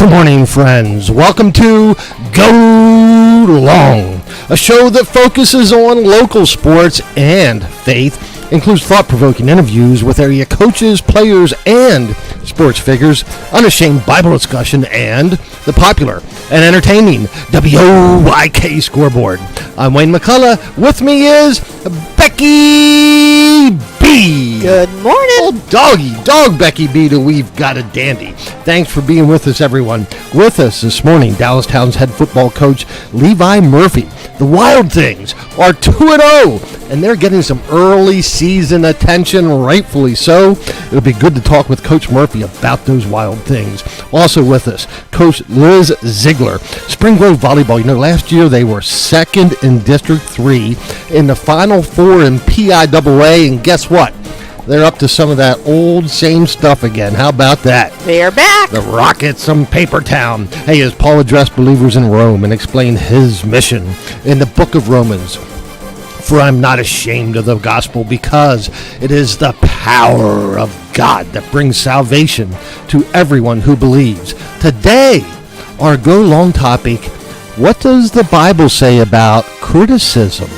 Good morning, friends. Welcome to Go Long, a show that focuses on local sports and faith, includes thought-provoking interviews with area coaches, players, and sports figures, unashamed Bible discussion, and the popular and entertaining WOYK scoreboard. I'm Wayne McCullough. With me is Becky B. Good morning. Oh, dog Becky B. We've got a dandy. Thanks for being with us, everyone. With us this morning, Dallastown's head football coach, Levi Murphy. The Wild Things are 2-0, and they're getting some early season attention, rightfully so. It'll be good to talk with Coach Murphy about those Wild Things. Also with us, Coach Liz Ziegler. Spring Grove Volleyball, last year they were second in District 3 in the Final Four in PIAA, and guess what? They're up to some of that old same stuff again. How about that? They're back. The Rockets from Paper Town. Hey, as Paul addressed believers in Rome and explained his mission in the book of Romans. For I'm not ashamed of the gospel, because it is the power of God that brings salvation to everyone who believes. Today, our Go Long topic, what does the Bible say about criticism?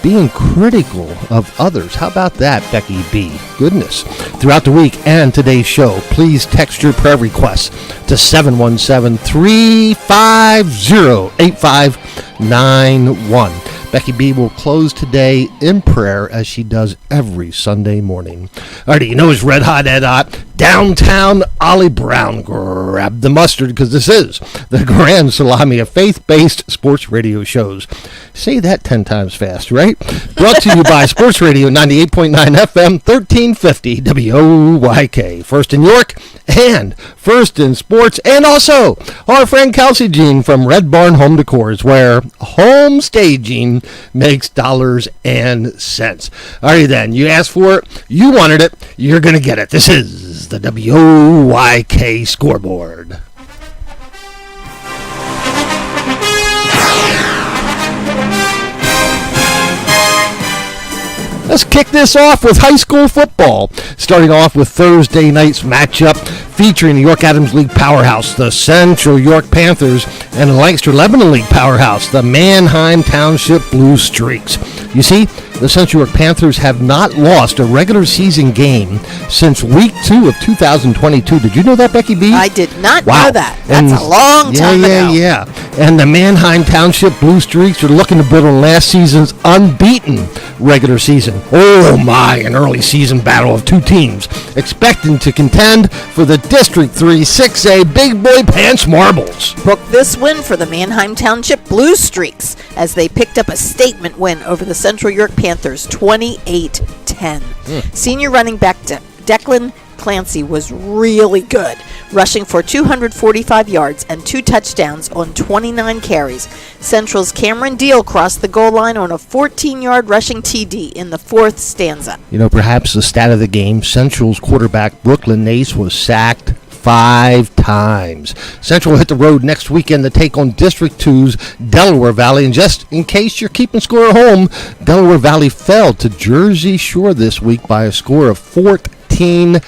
Being critical of others. How about that, Becky B? Goodness. Throughout the week and today's show, please text your prayer requests to 717-350-8591. Becky B will close today in prayer as she does every Sunday morning. Alrighty, it's Red Hot Ed Hot. Downtown Ollie Brown. Grab the mustard, because this is the Grand Salami of faith-based sports radio shows. Say that 10 times fast, right? Brought to you by Sports Radio 98.9 FM, 1350 WOYK. First in York and first in sports. And also our friend Kelsey Jean from Red Barn Home Decors, where home staging makes dollars and cents. Alrighty then, you asked for it, you wanted it, you're going to get it. This is the WOYK scoreboard. Let's kick this off with high school football. Starting off with Thursday night's matchup featuring the York Adams League powerhouse, the Central York Panthers, and the Lancaster Lebanon League powerhouse, the Manheim Township Blue Streaks. You see, the Central York Panthers have not lost a regular season game since week 2 of 2022. Did you know that, Becky B? I did not know that. That's a long time ago. Yeah. And the Manheim Township Blue Streaks are looking to build on last season's unbeaten regular season. Oh my, an early season battle of two teams expecting to contend for the District 3 6A Big Boy Pants Marbles. Book this win for the Manheim Township Blue Streaks as they picked up a statement win over the Central York Panthers 28-10. Senior running back Declan Clancy was really good, rushing for 245 yards and 2 touchdowns on 29 carries. Central's Cameron Deal crossed the goal line on a 14-yard rushing TD in the 4th stanza. Perhaps the stat of the game, Central's quarterback Brooklyn Nace was sacked 5 times. Central will hit the road next weekend to take on District 2's Delaware Valley. And just in case you're keeping score at home, Delaware Valley fell to Jersey Shore this week by a score of 14-10.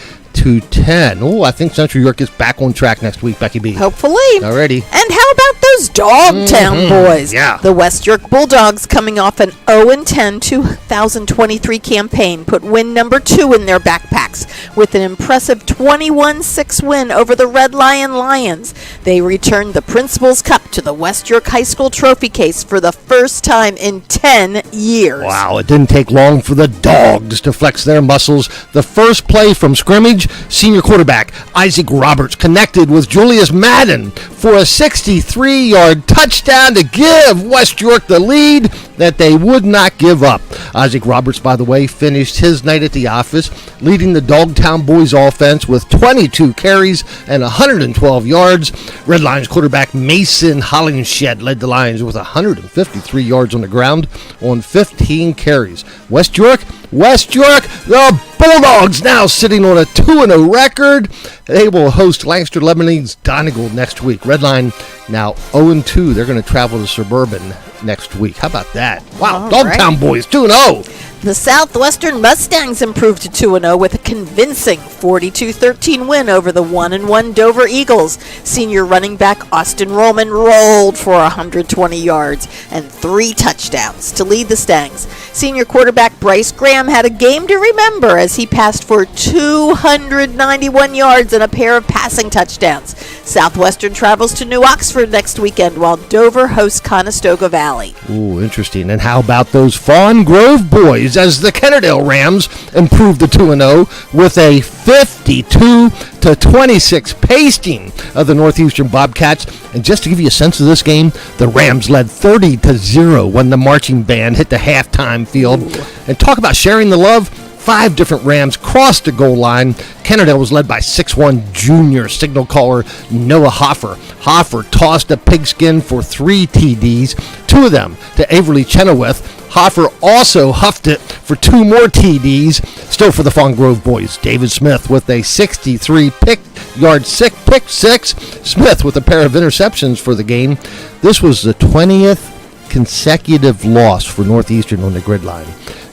Oh, I think Central York is back on track next week, Becky B. Hopefully. Alrighty. And how about those Dogtown boys? Yeah. The West York Bulldogs, coming off an 0-10 2023 campaign, put win number 2 in their backpacks with an impressive 21-6 win over the Red Lion Lions. They returned the Principal's Cup to the West York High School trophy case for the first time in 10 years. Wow, it didn't take long for the Dogs to flex their muscles. The first play from scrimmage, senior quarterback Isaac Roberts connected with Julius Madden for a 63-yard touchdown to give West York the lead that they would not give up. Isaac Roberts, by the way, finished his night at the office, leading the Dogtown boys offense with 22 carries and 112 yards. Red Lions quarterback Mason Hollingshed led the Lions with 153 yards on the ground on 15 carries. West York, the Bulldogs now sitting on a 2-0 record. They will host Lancaster Lebanon's Donegal next week. Redline now 0-2. They're going to travel to Suburban next week. How about that? Wow, All Dogtown right. boys 2-0. The Southwestern Mustangs improved to 2-0 with a convincing 42-13 win over the 1-1 Dover Eagles. Senior running back Austin Roman rolled for 120 yards and 3 touchdowns to lead the Stangs. Senior quarterback Bryce Graham had a game to remember as he passed for 291 yards and a pair of passing touchdowns. Southwestern travels to New Oxford next weekend while Dover hosts Conestoga Valley. Ooh, interesting. And how about those Fawn Grove boys as the Kennedale Rams improved to 2-0 with a 52-26 pasting of the Northeastern Bobcats. And just to give you a sense of this game, the Rams led 30-0 when the marching band hit the halftime field. And talk about sharing the love. 5 different Rams crossed the goal line. Kennedale was led by 6'1" junior signal caller Noah Hoffer. Hoffer tossed a pigskin for 3 TDs, 2 of them to Averly Chenoweth. Hoffer also huffed it for 2 more TDs, still for the Fawn Grove boys. David Smith with a 63-yard pick six. Smith with a pair of interceptions for the game. This was the 20th consecutive loss for Northeastern on the grid line.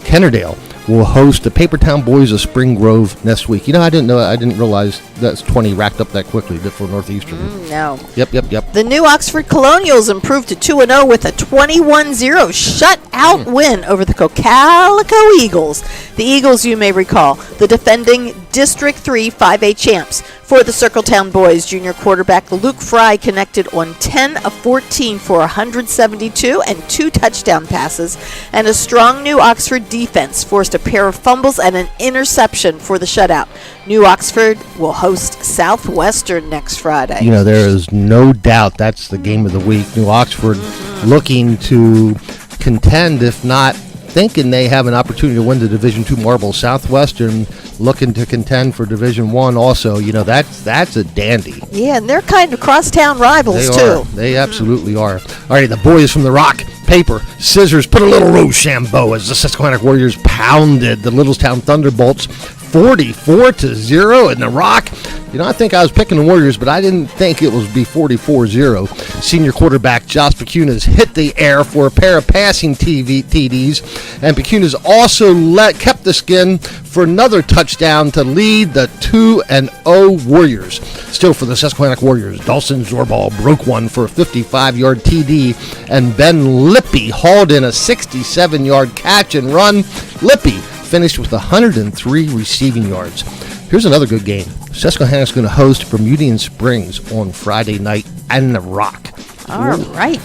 Kennedale will host the Papertown boys of Spring Grove next week. You know, I didn't realize that's 20 racked up that quickly for Northeastern. No. Yep. The New Oxford Colonials improved to 2-0 with a 21-0 shutout win over the Cocalico Eagles. The Eagles, you may recall, the defending District 3 5A champs. For the Circletown boys, junior quarterback Luke Fry connected on 10 of 14 for 172 and 2 touchdown passes, and a strong New Oxford defense forced a pair of fumbles and an interception for the shutout. New Oxford will host Southwestern next Friday. You know, there is no doubt that's the game of the week. New Oxford looking to contend, if not thinking they have an opportunity to win the Division II Marble. Southwestern looking to contend for Division I also. You know, that's a dandy. Yeah, and they're kind of crosstown rivals, too. They absolutely are. All right, the boys from the Rock, paper, scissors, put a little Rochambeau as the Susquehannock Warriors pounded the Littlestown Thunderbolts 44-0 in the Rock. You know, I think I was picking the Warriors, but I didn't think it would be 44-0. Senior quarterback Josh Pecunas hit the air for a pair of passing TDs, and Pecunas also kept the skin for another touchdown to lead the 2-0 Warriors. Still for the Susquehannock Warriors, Dawson Zorball broke one for a 55-yard TD, and Ben Lippy hauled in a 67-yard catch and run. Lippy finished with 103 receiving yards. Here's another good game. Susquehannock's going to host Bermudian Springs on Friday night in the Rock. All right.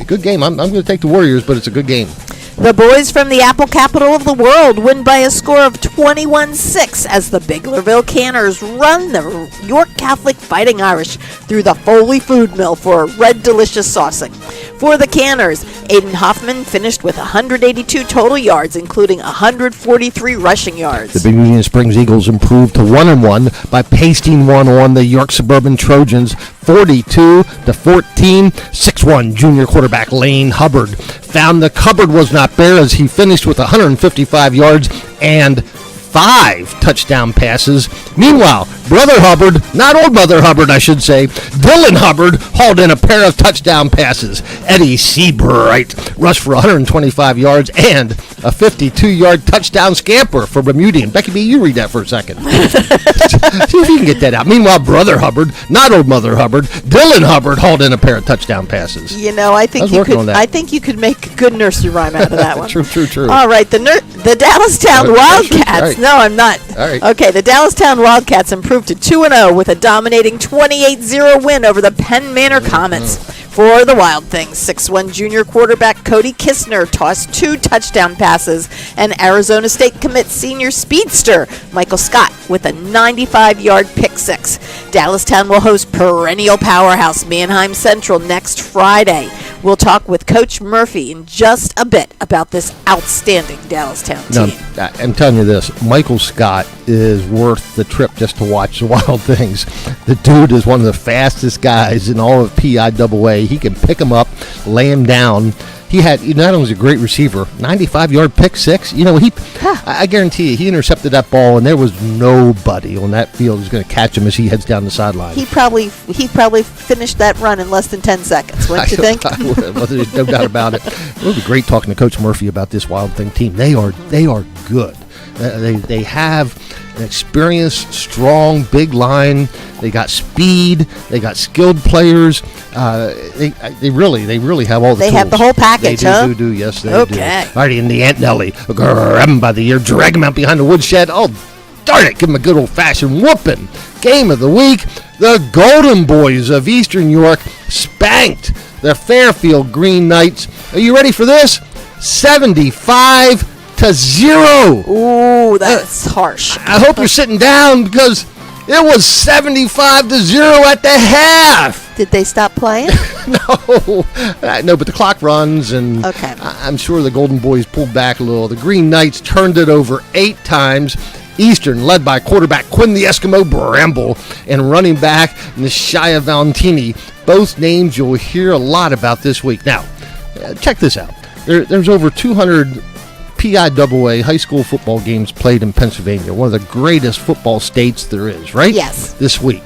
Good game. I'm going to take the Warriors, but it's a good game. The boys from the apple capital of the world win by a score of 21-6 as the Biglerville Canners run the York Catholic Fighting Irish through the Foley Food Mill for a red delicious saucing. For the Canners, Aiden Hoffman finished with 182 total yards, including 143 rushing yards. The Bermudian Springs Eagles improved to 1-1 by pasting one on the York Suburban Trojans 42-14. 6'1" junior quarterback Lane Hubbard found the cupboard was not bare as he finished with 155 yards and 5 touchdown passes. Meanwhile, Brother Hubbard, not old Mother Hubbard, I should say, Dylan Hubbard hauled in a pair of touchdown passes. Eddie Seabright rushed for 125 yards and a 52-yard touchdown scamper for Bermudian. Becky B, you read that for a second. See if you can get that out. Meanwhile, Brother Hubbard, not old Mother Hubbard, Dylan Hubbard hauled in a pair of touchdown passes. You know, I think you could make a good nursery rhyme out of that one. True. All right, the Dallastown Wildcats. Right. No, I'm not. All right. Okay, the Dallastown Wildcats improved to 2-0 with a dominating 28-0 win over the Penn Manor Comets. For the Wild Things, 6'1" junior quarterback Cody Kistner tossed 2 touchdown passes, and Arizona State commit senior speedster Michael Scott with a 95-yard pick six. Dallastown will host perennial powerhouse Manheim Central next Friday. We'll talk with Coach Murphy in just a bit about this outstanding Dallastown team. Now, I'm telling you this, Michael Scott is worth the trip just to watch the Wild Things. The dude is one of the fastest guys in all of PIAA. He can pick him up, lay him down, He not only was a great receiver, 95-yard pick six. I guarantee you, he intercepted that ball, and there was nobody on that field who's going to catch him as he heads down the sideline. He probably finished that run in less than 10 seconds. Wouldn't you think? Well, there's no doubt about it. It would be great talking to Coach Murphy about this Wild Thing team. They are good. They have an experienced, strong, big line. They got speed. They got skilled players. They really have all the tools. They have the whole package, They do. Yes, they do. Okay. Alrighty, and the Aunt Nelly, grab him by the ear, drag him out behind the woodshed. Oh, darn it, give him a good old-fashioned whooping. Game of the week, the Golden Boys of Eastern York spanked the Fairfield Green Knights. Are you ready for this? 75-0. Ooh, that's harsh. I hope you're sitting down because it was 75-0 at the half. Did they stop playing? No, but the clock runs, and okay. I'm sure the Golden Boys pulled back a little. The Green Knights turned it over 8 times. Eastern, led by quarterback Quinn the Eskimo Bramble and running back Nishaya Valentini, both names you'll hear a lot about this week. Now, check this out. There's over 200 PIAA high school football games played in Pennsylvania, one of the greatest football states there is, right? Yes. This week.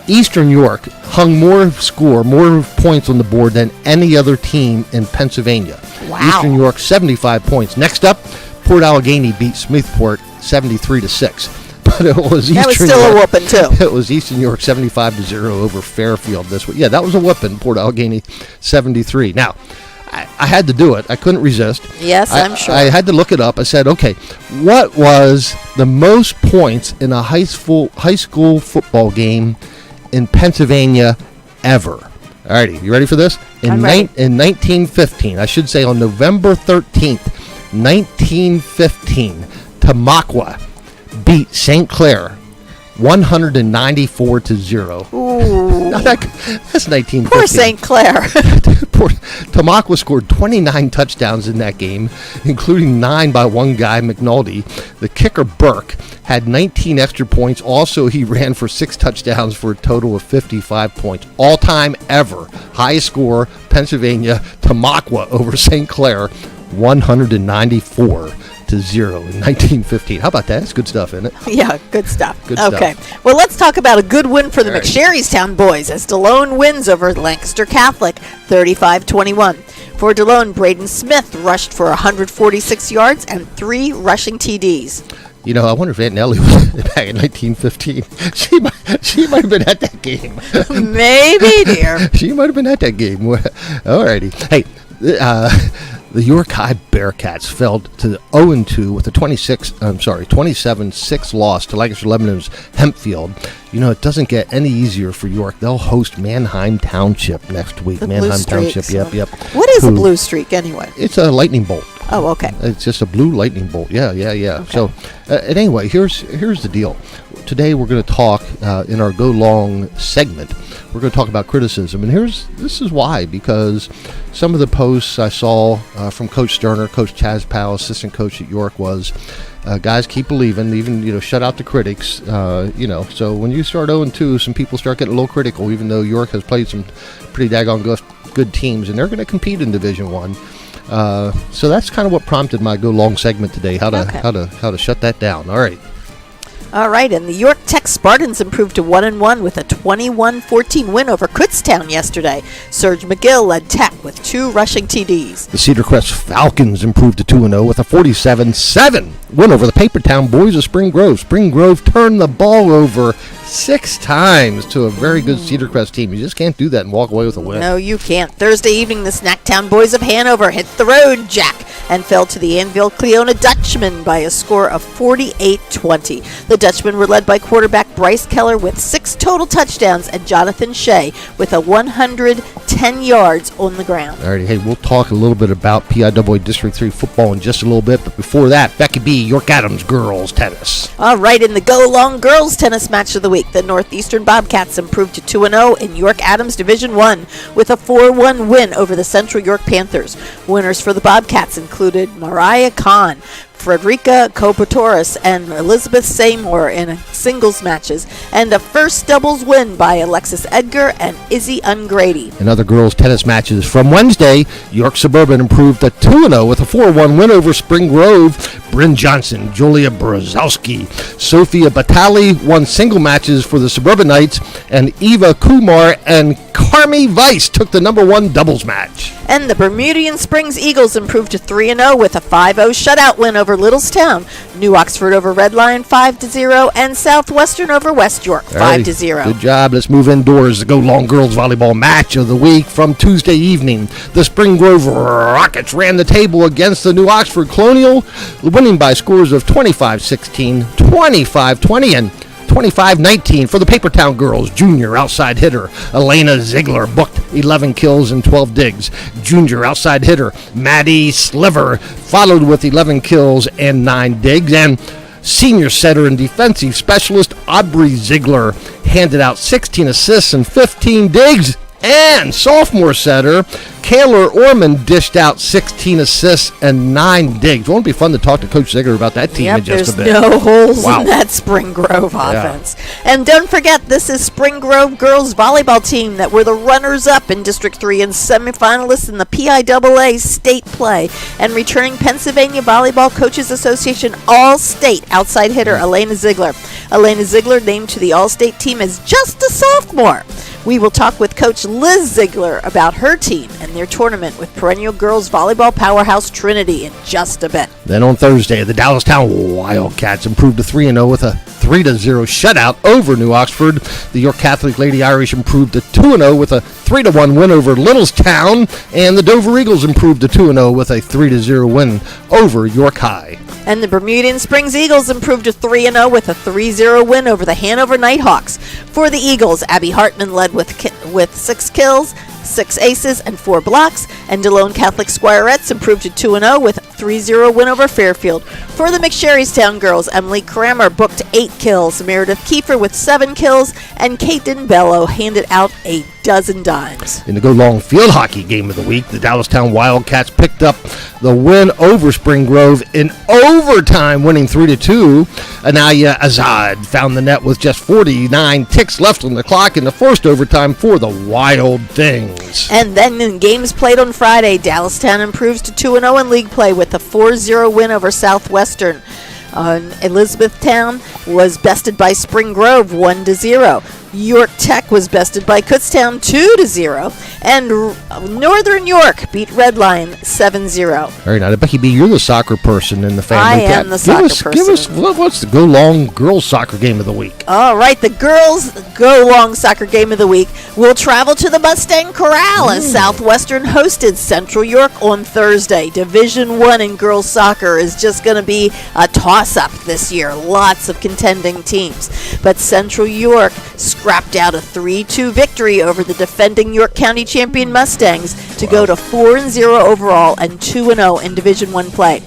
Eastern York hung more points on the board than any other team in Pennsylvania. Wow. Eastern York, 75 points. Next up, Port Allegheny beat Smoothport 73-6. But it was that was still a whooping, too. It was Eastern York 75-0 over Fairfield this week. Yeah, that was a whooping. Port Allegheny 73. Now, I had to do it. I couldn't resist. Yes, I'm sure. I had to look it up. I said, okay, what was the most points in a high school football game in Pennsylvania ever? All righty, you ready for this? I'm ready. In 1915, I should say on November 13th, 1915, Tamaqua beat St. Clair 194-0. Ooh. That's 1915. Poor St. Clair. Tamaqua scored 29 touchdowns in that game, including 9 by one guy, McNulty. The kicker, Burke, had 19 extra points. Also, he ran for 6 touchdowns for a total of 55 points. All-time ever. Highest score, Pennsylvania, Tamaqua over St. Clair, 194-0 in 1915. How about that? That's good stuff, isn't it? Yeah, good stuff. Good okay. stuff. Well, let's talk about a good win for the All right. McSherrystown boys as DeLone wins over Lancaster Catholic 35-21. For DeLone, Braden Smith rushed for 146 yards and 3 rushing TDs. You know, I wonder if Aunt Nellie was back in 1915. She might have been at that game. Maybe, dear. She might have been at that game. All righty. Hey, the York High Bearcats fell to 0-2 with a 27-6 loss to Lancaster Lebanon's Hempfield. You know, it doesn't get any easier for York. They'll host Manheim Township next week. The Manheim Blue Township, Streaks. yep. What is a blue streak anyway? It's a lightning bolt. Oh, okay. It's just a blue lightning bolt. Yeah. Okay. So, and anyway, here's the deal. Today we're going to talk in our Go Long segment. We're going to talk about criticism, and this is why. Because some of the posts I saw from Coach Sterner, Coach Chaz Powell, assistant coach at York, was guys keep believing. Even shut out the critics. So when you start 0-2, some people start getting a little critical. Even though York has played some pretty daggone good teams, and they're going to compete in Division I. So that's kind of what prompted my Go Long segment today. How to shut that down. All right. All right, and the York Tech Spartans improved to 1-1 with a 21-14 win over Kutztown yesterday. Serge McGill led Tech with 2 rushing TDs. The Cedar Crest Falcons improved to 2-0 with a 47-7 win over the Papertown Boys of Spring Grove. Spring Grove turned the ball over 6 times to a very good Cedar Crest team. You just can't do that and walk away with a win. No, you can't. Thursday evening, the Snacktown Boys of Hanover hit the road, Jack, and fell to the Anvil Cleona Dutchmen by a score of 48-20. The Dutchmen were led by quarterback Bryce Keller with 6 total touchdowns and Jonathan Shea with 110 yards on the ground. All right, hey, we'll talk a little bit about PIAA District 3 football in just a little bit, but before that, Becky B., York Adams girls tennis. All right, in the Go Long girls tennis match of the week, the Northeastern Bobcats improved to 2-0 in York Adams Division I with a 4-1 win over the Central York Panthers. Winners for the Bobcats included Mariah Kahn Frederica Kopatoris and Elizabeth Seymour in singles matches, and a first doubles win by Alexis Edgar and Izzy Ungrady. In other girls' tennis matches from Wednesday, York Suburban improved to 2-0 with a 4-1 win over Spring Grove. Bryn Johnson, Julia Brzezowski, Sophia Batali won single matches for the Suburbanites, and Eva Kumar and Carmi Weiss took the number 1 doubles match. And the Bermudian Springs Eagles improved to 3-0 with a 5-0 shutout win over Littlestown. New Oxford over Red Lion 5-0, and Southwestern over West York 5-0. Good job. Let's move indoors. The Go Long Girls Volleyball match of the week from Tuesday evening. The Spring Grove Rockets ran the table against the New Oxford Colonial, winning by scores of 25-16, 25-20, and 25-19 for the Papertown girls. Junior outside hitter Elena Ziegler booked 11 kills and 12 digs. Junior outside hitter Maddie Sliver followed with 11 kills and 9 digs. And senior setter and defensive specialist Aubrey Ziegler handed out 16 assists and 15 digs. And sophomore setter Kaylor Orman dished out 16 assists and 9 digs. Won't it be fun to talk to Coach Ziegler about that team in just a bit? There's no holes in that Spring Grove offense. And don't forget, this is Spring Grove girls volleyball team that were the runners-up in District 3 and semifinalists in the PIAA state play. And returning Pennsylvania Volleyball Coaches Association All-State outside hitter Elena Ziegler. Elena Ziegler named to the All-State team as just a sophomore. We will talk with Coach Liz Ziegler about her team and their tournament with perennial girls volleyball powerhouse Trinity in just a bit. Then on Thursday, the Dallastown Wildcats improved to 3-0 with a 3-0 shutout over New Oxford. The York Catholic Lady Irish improved to 2-0 with a 3-1 win over Littlestown, and the Dover Eagles improved to 2-0 with a 3-0 win over York High. And the Bermudian Springs Eagles improved to 3-0 with a 3-0 win over the Hanover Nighthawks. For the Eagles, Abby Hartman led with 6 kills, 6 aces, and 4 blocks, and DeLone Catholic Squirettes improved to 2-0 with a 3-0 win over Fairfield. For the McSherrystown girls, Emily Kramer booked 8 kills, Meredith Kiefer with 7 kills, and Caitlin Bello handed out a dozen dimes. In the Go Long Field Hockey game of the week, the Dallastown Wildcats picked up the win over Spring Grove in overtime, winning 3-2. Anaya Azad found the net with just 49 ticks left on the clock in the first overtime for the Wild Things. And then in games played on Friday, Dallastown improves to 2-0 in league play with a 4-0 win over Southwestern. Elizabethtown was bested by Spring Grove 1-0. York Tech was bested by Kutztown 2-0, and Northern York beat Red Lion 7-0. Very nice. Becky B, you're the soccer person in the family. I am the soccer person. Give us what's the Go Long girls soccer game of the week? All right, the girls Go Long soccer game of the week will travel to the Mustang Corral as Southwestern hosted Central York on Thursday. Division I in girls soccer is just going to be a toss-up this year. Lots of contending teams, but Central York scrapped out a 3-2 victory over the defending York County champion Mustangs to go to 4-0 overall and 2-0 in Division I play.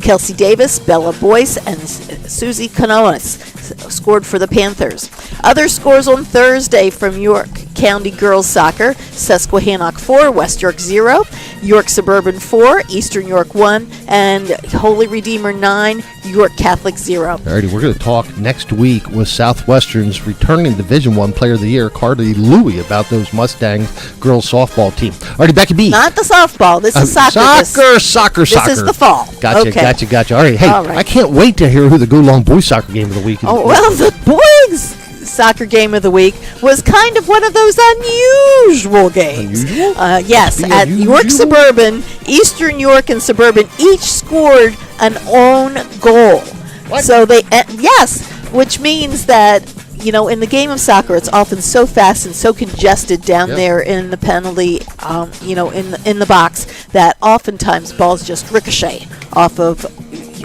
Kelsey Davis, Bella Boyce, and Susie Canoas scored for the Panthers. Other scores on Thursday from York County girls soccer: Susquehannock 4, West York 0, York Suburban 4, Eastern York 1, and Holy Redeemer 9, York Catholic 0. Alrighty, we're going to talk next week with Southwestern's returning Division I Player of the Year, Carly Louie, about those Mustangs girls softball team. Alrighty, Becky B. Not the softball. This is soccer. Soccer. This is the fall. Gotcha. All right, hey, All right. I can't wait to hear who the Go Long boys soccer game of the week is. Oh, well, the boys soccer game of the week was kind of one of those unusual games. Unusual? Yes, at York Suburban, Eastern York and Suburban each scored an own goal. What? So they, yes, which means that, you know, in the game of soccer, it's often so fast and so congested down there in the penalty, in the box, that oftentimes balls just ricochet off of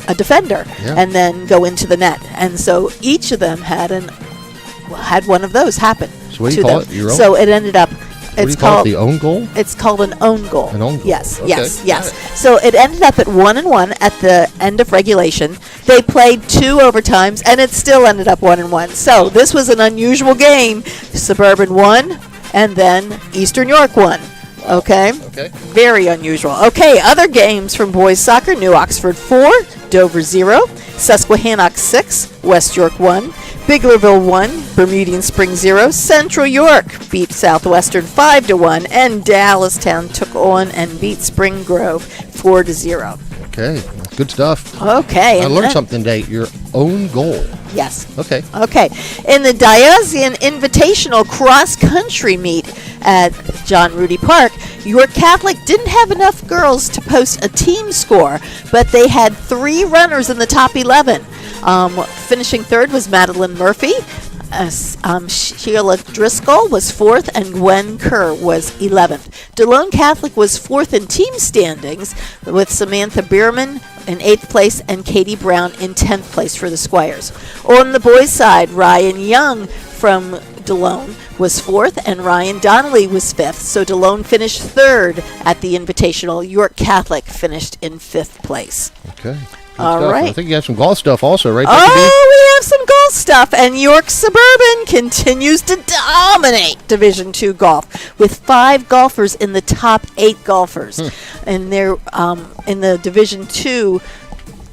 a defender and then go into the net. And so each of them had one of those happen. So what do to you call them. it? Your own? So it ended up. What do you call it? The own goal? It's called an own goal. An own goal. Yes, Okay. yes. Right. So it ended up at 1-1 at the end of regulation. They played 2 overtimes, and it still ended up 1-1. So this was an unusual game. Suburban won, and then Eastern York won. Okay? Okay. Very unusual. Okay, other games from boys soccer. New Oxford 4, Dover 0, Susquehannock 6, West York 1, Biglerville 1, Bermudian Spring 0, Central York beat Southwestern 5-1, and Dallastown took on and beat Spring Grove 4-0. Okay. Good stuff. Okay. I and learned then- something today. Your own goal. Yes. Okay. Okay. In the Diocesan Invitational Cross Country meet at John Rudy Park, York Catholic didn't have enough girls to post a team score, but they had 3 runners in the top 11. Finishing third was Madeline Murphy. Sheila Driscoll was 4th, and Gwen Kerr was 11th. DeLone Catholic was 4th in team standings, with Samantha Bierman in 8th place and Katie Brown in 10th place for the Squires. On the boys' side, Ryan Young from DeLone was 4th, and Ryan Donnelly was 5th. So DeLone finished 3rd at the Invitational. York Catholic finished in 5th place. Okay. Good All stuff. right. I think you have some golf stuff also, right? Becky B? Oh, we have some golf stuff, and York Suburban continues to dominate Division II golf with 5 golfers in the top 8 golfers, and they're in the Division II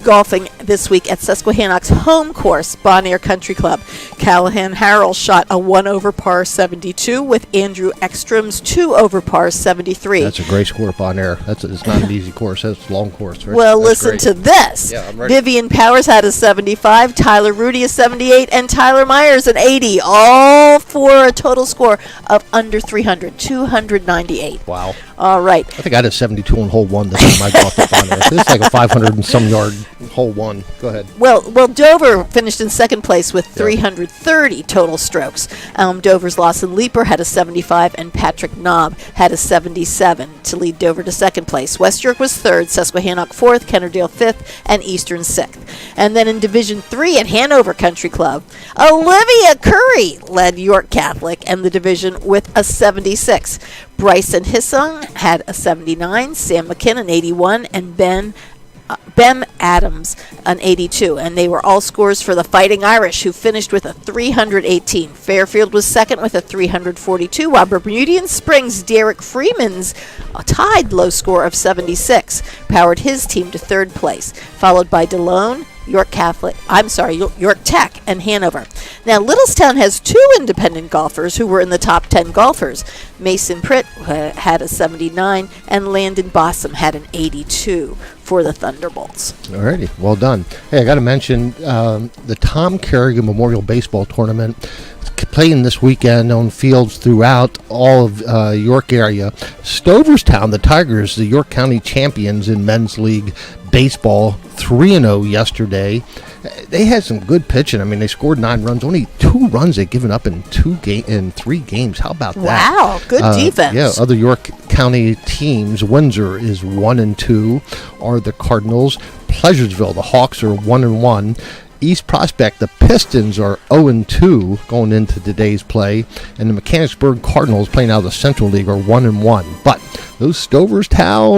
golfing this week at Susquehannock's home course, Bonaire Country Club. Callahan Harrell shot a 1 over par 72 with Andrew Ekstrom's 2 over par 73. That's a great score up on there. It's not an easy course. That's a long course. Right? Well, That's listen great. to this. Yeah, I'm ready. Vivian Powers had a 75, Tyler Rudy a 78, and Tyler Myers an 80, all for a total score of under 300, 298. Wow. All right. I think I had a 72 on hole 1 this time I golfed up on there. This is like a 500 and some yard hole 1. Go ahead. Well, Dover finished in second place with 330 total strokes. Dover's Lawson Leeper had a 75, and Patrick Knobb had a 77 to lead Dover to second place. West York was third, Susquehannock 4th, Kennerdale 5th, and Eastern 6th. And then in Division 3 at Hanover Country Club, Olivia Curry led York Catholic and the division with a 76. Bryson Hissong had a 79, Sam McKinnon 81, and Bem Adams an 82, and they were all scores for the Fighting Irish, who finished with a 318. Fairfield was second with a 342, while Bermudian Springs' Derek Freeman's tied low score of 76 powered his team to third place, followed by DeLone, York Tech, and Hanover. Now, Littlestown has 2 independent golfers who were in the top 10 golfers. Mason Pritt had a 79, and Landon Bossum had an 82 for the Thunderbolts. Alrighty, well done. Hey, I got to mention the Tom Kerrigan Memorial Baseball Tournament. It's playing this weekend on fields throughout all of York area. Stoverstown, the Tigers, the York County champions in men's league baseball, 3-0 yesterday. They had some good pitching. I mean, they scored 9 runs. Only 2 runs they've given up in 3 games. How about that? Wow, good defense. Yeah, other York County teams. Windsor is 1-2. Are the Cardinals. Pleasuresville, the Hawks are 1-1. East Prospect, the Pistons are 0-2 going into today's play, and the Mechanicsburg Cardinals, playing out of the Central League, are 1-1. But those how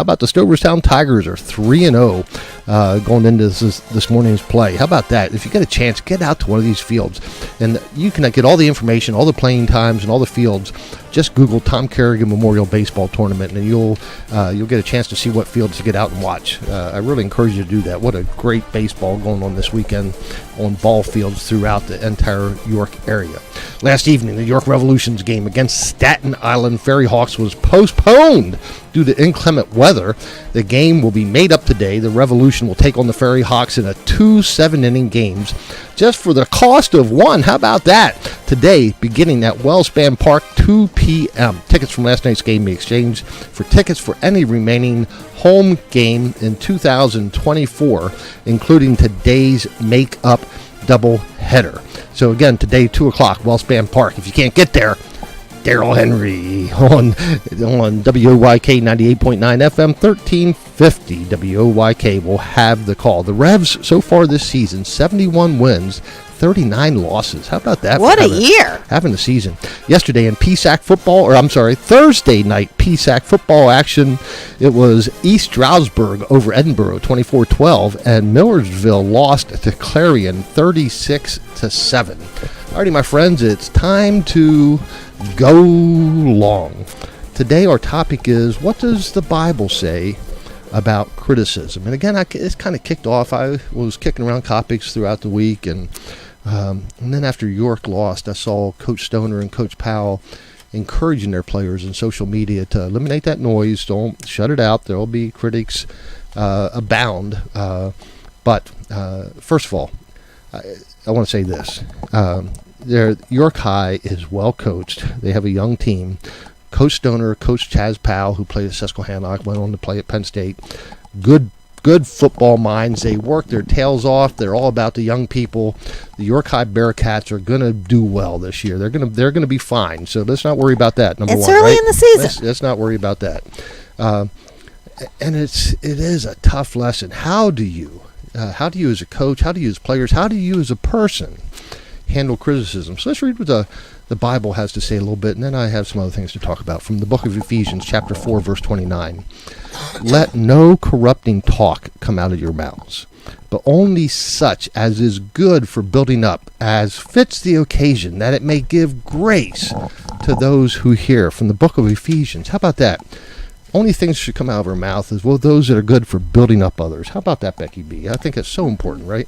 about the Stoverstown Tigers are 3-0 going into this morning's play? How about that? If you get a chance, get out to one of these fields, and you can get all the information, all the playing times, and all the fields. Just Google Tom Kerrigan Memorial Baseball Tournament, and you'll get a chance to see what fields to get out and watch. I really encourage you to do that. What a great baseball going on this weekend on ball fields throughout the entire York area. Last evening, the York Revolution's game against Staten Island Ferry Hawks was postponed due to inclement weather. The game will be made up today. The Revolution will take on the Ferry Hawks in a 2 7-inning games just for the cost of 1. How about that? Today, beginning at Wellspan Park, 2 p.m. Tickets from last night's game may be exchanged for tickets for any remaining home game in 2024, including today's make-up doubleheader. So again, today, 2 o'clock, Wellspan Park. If you can't get there, Daryl Henry on WOYK 98.9 FM 1350. WOYK will have the call. The Revs so far this season, 71 wins, 39 losses. How about that? What a year. Having the season. Yesterday in PSAC football, Thursday night PSAC football action, it was East Stroudsburg over Edinburgh, 24-12, and Millersville lost to Clarion, 36-7. Alrighty, my friends, it's time to go long. Today our topic is, what does the Bible say about criticism? And again, it's kind of kicked off. I was kicking around topics throughout the week, and then after York lost, I saw Coach Stoner and Coach Powell encouraging their players in social media to eliminate that noise. Don't shut it out. There will be critics abound. But first of all, I want to say this. York High is well coached. They have a young team. Coach Stoner, Coach Chaz Powell, who played at Susquehanna, went on to play at Penn State. Good football minds. They work their tails off. They're all about the young people. The York High Bearcats are going to do well this year. They're going to be fine. So let's not worry about that. Number it's one, early right? in the season. Let's not worry about that. And it is a tough lesson. How do you as a coach, how do you as players, how do you as a person handle criticism? So let's read what the Bible has to say a little bit, and then I have some other things to talk about. From the book of Ephesians, chapter 4, verse 29. Let no corrupting talk come out of your mouths, but only such as is good for building up, as fits the occasion, that it may give grace to those who hear. From the book of Ephesians. How about that? Only things that should come out of our mouth is, well, those that are good for building up others. How about that, Becky B? I think that's so important, right?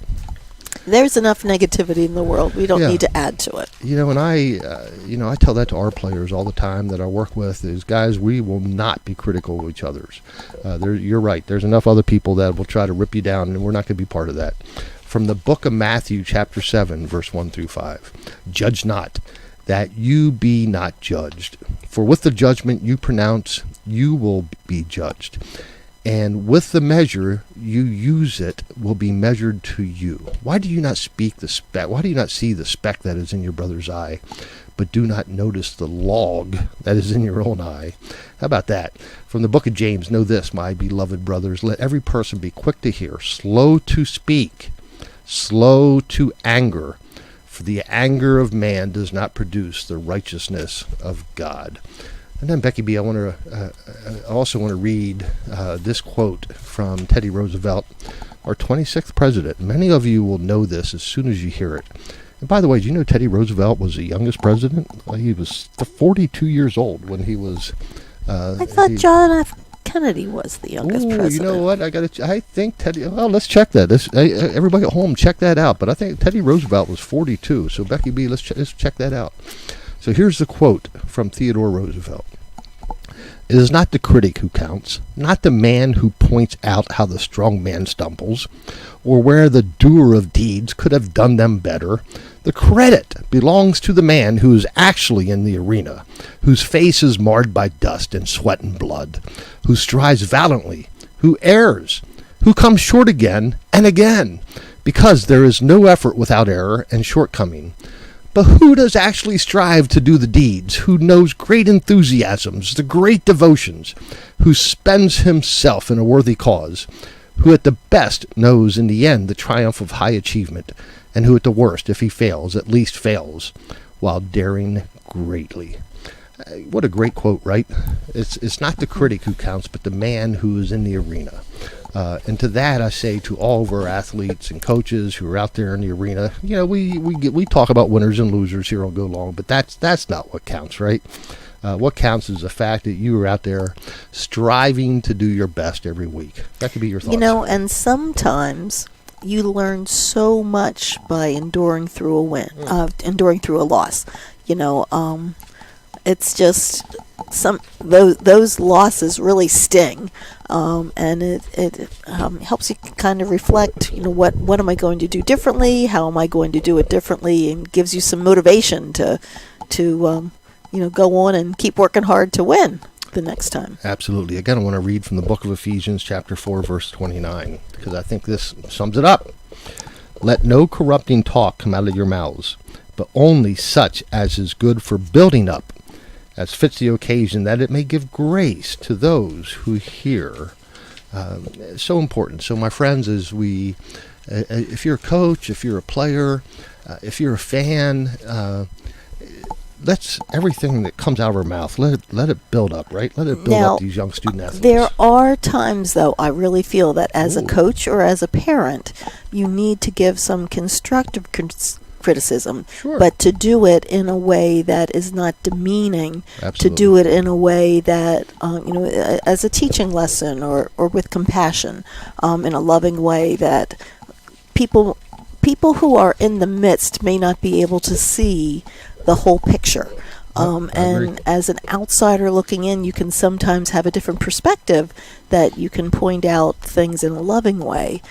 There's enough negativity in the world. We don't need to add to it. And I tell that to our players all the time that I work with is, guys, we will not be critical of each other's. You're right. There's enough other people that will try to rip you down, and we're not going to be part of that. From the book of Matthew, chapter 7, verse 1 through 5. Judge not, that you be not judged. For with the judgment you pronounce, you will be judged. And with the measure you use it will be measured to you. Why do you not speak the speck? Why do you not see the speck that is in your brother's eye, but do not notice the log that is in your own eye? How about that? From the book of James, know this, my beloved brothers, let every person be quick to hear, slow to speak, slow to anger, for the anger of man does not produce the righteousness of God. And then, Becky B, I also want to read this quote from Teddy Roosevelt, our 26th president. Many of you will know this as soon as you hear it. And by the way, do you know Teddy Roosevelt was the youngest president? He was 42 years old when he was... I thought John F. Kennedy was the youngest president. You know what? I think Teddy... Well, let's check that. Everybody at home, check that out. But I think Teddy Roosevelt was 42. So, Becky B, let's check that out. So here's the quote from Theodore Roosevelt. It is not the critic who counts, not the man who points out how the strong man stumbles, or where the doer of deeds could have done them better. The credit belongs to the man who is actually in the arena, whose face is marred by dust and sweat and blood, who strives valiantly, who errs, who comes short again and again, because there is no effort without error and shortcoming. But who does actually strive to do the deeds, who knows great enthusiasms, the great devotions, who spends himself in a worthy cause, who at the best knows in the end the triumph of high achievement, and who at the worst, if he fails, at least fails, while daring greatly. What a great quote, right? It's not the critic who counts, but the man who is in the arena. And to that, I say to all of our athletes and coaches who are out there in the arena, we talk about winners and losers here on Go Long, but that's not what counts, right? What counts is the fact that you are out there striving to do your best every week. That could be your thoughts. And sometimes you learn so much by enduring through a enduring through a loss. It's just those losses really sting, and it helps you kind of reflect. What am I going to do differently? How am I going to do it differently? And gives you some motivation to go on and keep working hard to win the next time. Absolutely. Again, I want to read from the book of Ephesians, chapter 4, verse 29, because I think this sums it up. Let no corrupting talk come out of your mouths, but only such as is good for building up, as fits the occasion, that it may give grace to those who hear. So important. So, my friends, as if you're a coach, if you're a player, if you're a fan, let's everything that comes out of our mouth, let it build up, right? Let it build up these young student athletes. There are times, though, I really feel that as a coach or as a parent, you need to give some constructive criticism criticism, Sure. but to do it in a way that is not demeaning, Absolutely. to do it in a way that, as a teaching lesson or with compassion, in a loving way that people who are in the midst may not be able to see the whole picture. And as an outsider looking in, you can sometimes have a different perspective that you can point out things in a loving way,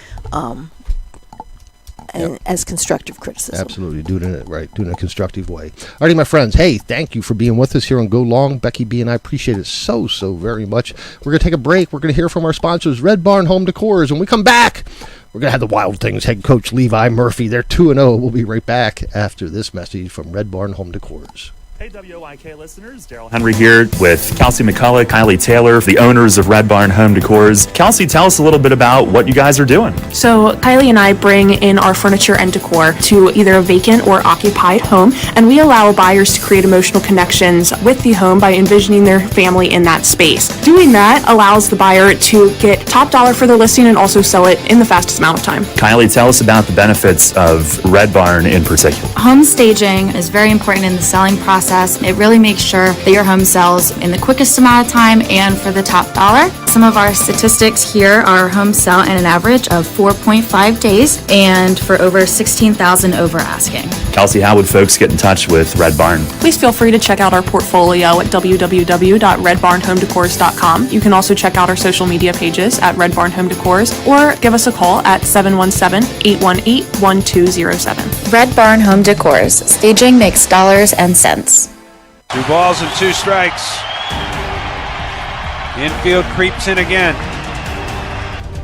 and as constructive criticism. Absolutely, doing it right, doing it in a constructive way. Alrighty, my friends, hey, thank you for being with us here on Go Long. Becky B and I appreciate it so very much. We're going to take a break. We're going to hear from our sponsors, Red Barn Home Decors. When we come back, we're going to have the Wild Things head coach Levi Murphy. They're 2-0. We'll be right back after this message from Red Barn Home Decors. Hey, WOIK listeners, Daryl Henry here with Kelsey McCullough, Kylie Taylor, the owners of Red Barn Home Decors. Kelsey, tell us a little bit about what you guys are doing. So Kylie and I bring in our furniture and decor to either a vacant or occupied home, and we allow buyers to create emotional connections with the home by envisioning their family in that space. Doing that allows the buyer to get top dollar for their listing and also sell it in the fastest amount of time. Kylie, tell us about the benefits of Red Barn in particular. Home staging is very important in the selling process. It really makes sure that your home sells in the quickest amount of time and for the top dollar. Some of our statistics here are homes sell in an average of 4.5 days and for over 16,000 over asking. Kelsey, how would folks get in touch with Red Barn? Please feel free to check out our portfolio at www.redbarnhomedecors.com. You can also check out our social media pages at Red Barn Home Decors or give us a call at 717-818-1207. Red Barn Home Decors. Staging makes dollars and cents. 2 balls and 2 strikes. Infield creeps in again.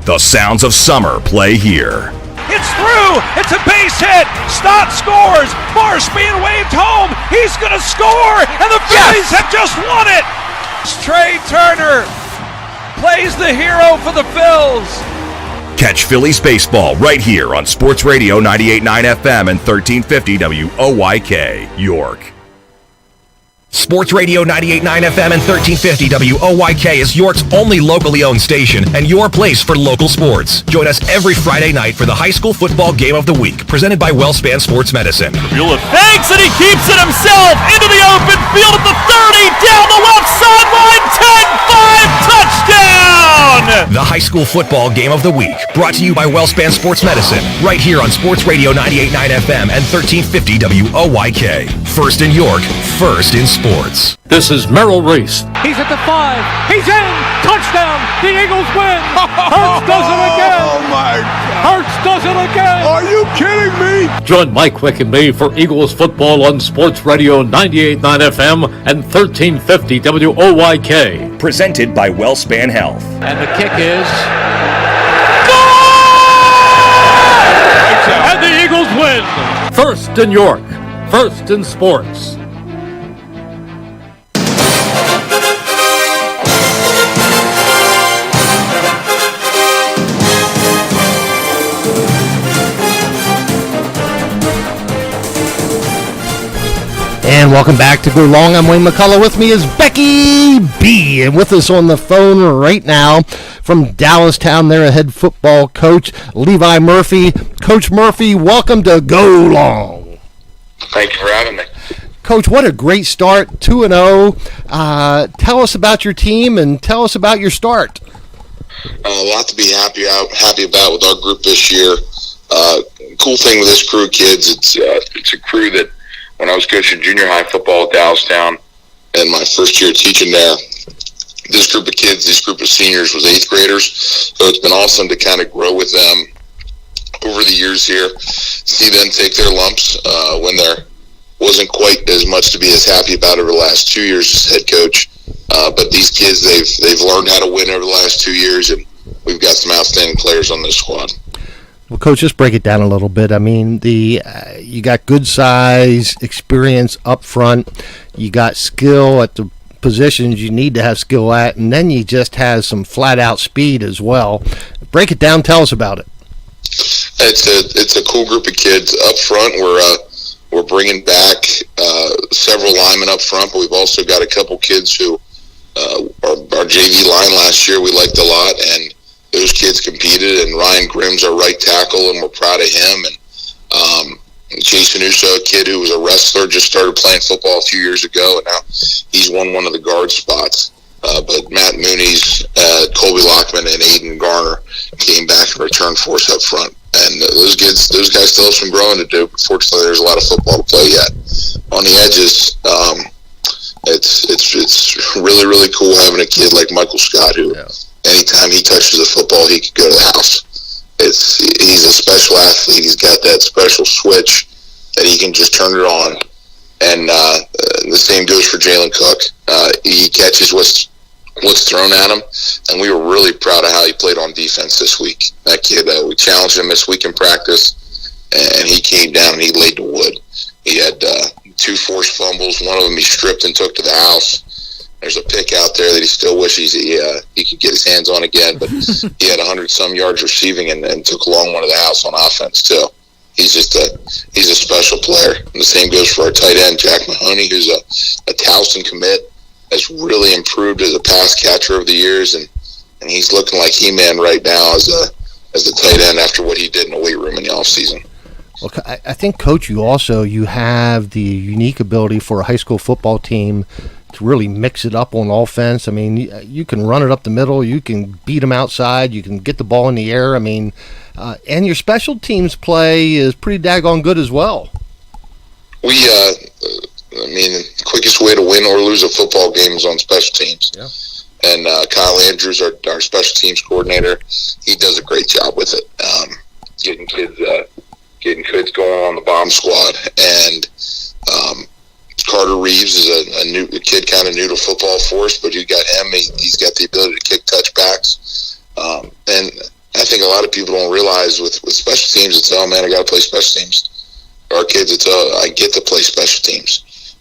The sounds of summer play here. It's through! It's a base hit! Stott scores! Marsh being waved home! He's gonna score! And the Phillies have just won it! Trey Turner plays the hero for the Phils. Catch Phillies baseball right here on Sports Radio 98.9 FM and 1350 WOYK, York. Sports Radio 98.9 FM and 1350 WOYK is York's only locally owned station and your place for local sports. Join us every Friday night for the high school football game of the week, presented by WellSpan Sports Medicine. Bueller fakes and he keeps it himself into the open field at the 30, down the left sideline, 10-5, touchdown! The high school football game of the week, brought to you by WellSpan Sports Medicine, right here on Sports Radio 98.9 FM and 1350 WOYK. First in York, first in sports. This is Merrill Reese. He's at the 5. He's in. Touchdown. The Eagles win. Hurts does it again. Oh, my God. Hurts does it again. Are you kidding me? Join Mike Wick and me for Eagles football on Sports Radio 98.9 FM and 1350 WOYK. Presented by WellSpan Health. And the kick is... Goal! And the Eagles win. First in York. First in sports. And welcome back to Go Long. I'm Wayne McCullough. With me is Becky B. And with us on the phone right now from Dallastown, their head football coach, Levi Murphy. Coach Murphy, welcome to Go Long. Thank you for having me. Coach, what a great start, 2-0. Tell us about your team and tell us about your start. A lot to be happy about with our group this year. Cool thing with this crew, kids, it's a crew that when I was coaching junior high football at Dallastown and my first year teaching there, this group of kids, this group of seniors was 8th graders. So it's been awesome to kind of grow with them over the years here, see them take their lumps when there wasn't quite as much to be as happy about over the last 2 years as head coach. But these kids, they've learned how to win over the last 2 years, and we've got some outstanding players on this squad. Well, Coach, just break it down a little bit. I mean, you got good size, experience up front. You got skill at the positions you need to have skill at, and then you just have some flat-out speed as well. Break it down. Tell us about it. It's a cool group of kids up front. We're bringing back several linemen up front, but we've also got a couple kids who our JV line last year we liked a lot, and those kids competed. And Ryan Grimm's our right tackle, and we're proud of him. And Sanuso, a kid who was a wrestler, just started playing football a few years ago, and now he's won one of the guard spots. But Matt Mooney's, Colby Lockman, and Aiden Garner came back and returned for us up front. And those guys still have some growing to do. But fortunately, there's a lot of football to play yet. On the edges, it's really, really cool having a kid like Michael Scott, who anytime he touches the football, he could go to the house. He's a special athlete. He's got that special switch that he can just turn it on. And the same goes for Jalen Cook. He catches what's thrown at him, and we were really proud of how he played on defense this week. That kid, we challenged him this week in practice, and he came down and he laid the wood. He had 2 forced fumbles. One of them he stripped and took to the house. There's a pick out there that he still wishes he could get his hands on again, but he had 100-some yards receiving and took along one of the house on offense too. He's a special player. And the same goes for our tight end, Jack Mahoney, who's a Towson commit, has really improved as a pass catcher over the years, and he's looking like He-Man right now as a tight end after what he did in the weight room in the offseason. Well, I think, Coach, you have the unique ability for a high school football team to really mix it up on offense. I mean, you can run it up the middle, you can beat them outside, you can get the ball in the air. I mean, and your special teams play is pretty daggone good as well. The quickest way to win or lose a football game is on special teams. Yeah. And Kyle Andrews, our special teams coordinator, he does a great job with it, getting kids going on the bomb squad. And Carter Reeves is a kid kind of new to football for us, but you got him. He's got the ability to kick touchbacks. And I think a lot of people don't realize with special teams, it's, oh man, I got to play special teams. Our kids, it's, I get to play special teams.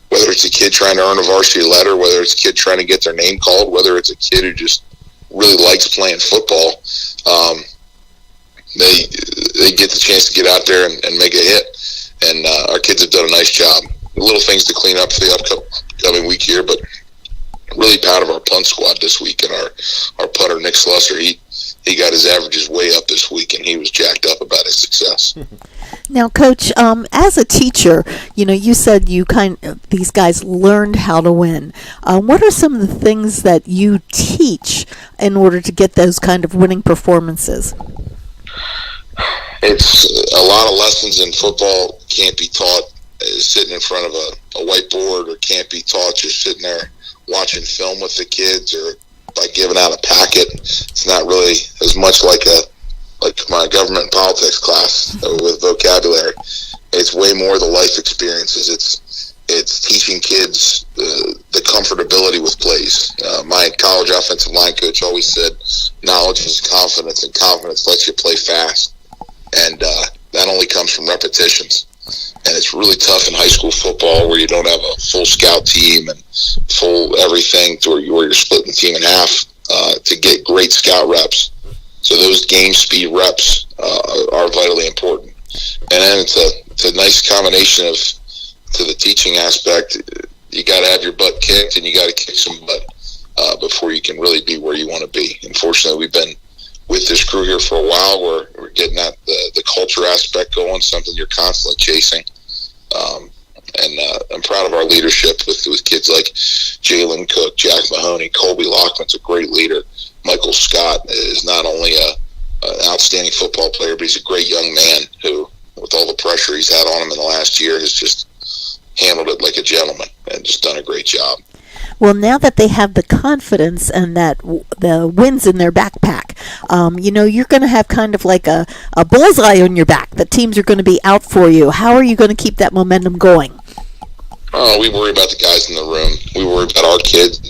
Whether it's a kid trying to earn a varsity letter, whether it's a kid trying to get their name called, whether it's a kid who just really likes playing football, they get the chance to get out there and make a hit. And our kids have done a nice job. Little things to clean up for the upcoming week here, but really proud of our punt squad this week. And our punter, Nick Slusser, he got his averages way up this week, and he was jacked up about his success. Now, Coach, as a teacher, you said these guys learned how to win. What are some of the things that you teach in order to get those kind of winning performances? It's a lot of lessons in football can't be taught sitting in front of a whiteboard, or can't be taught just sitting there watching film with the kids or by giving out a packet. It's not really as much like my government and politics class with vocabulary. It's way more the life experiences. It's teaching kids the comfortability with plays. My college offensive line coach always said, knowledge is confidence, and confidence lets you play fast. And that only comes from repetitions. And it's really tough in high school football where you don't have a full scout team and full everything, where you're splitting the team in half to get great scout reps. So those game speed reps are vitally important. And then it's a nice combination of, to the teaching aspect, you got to have your butt kicked and you got to kick some butt before you can really be where you want to be. Unfortunately, we've been with this crew here for a while. We're getting that the culture aspect going, something you're constantly chasing. And I'm proud of our leadership with kids like Jalen Cook, Jack Mahoney, Colby Lockman's a great leader. Michael Scott is not only an outstanding football player, but he's a great young man who, with all the pressure he's had on him in the last year, has just handled it like a gentleman and just done a great job. Well, now that they have the confidence and that the wins in their backpack, you're going to have kind of like a bullseye on your back. The teams are going to be out for you. How are you going to keep that momentum going? Oh, we worry about the guys in the room. We worry about our kids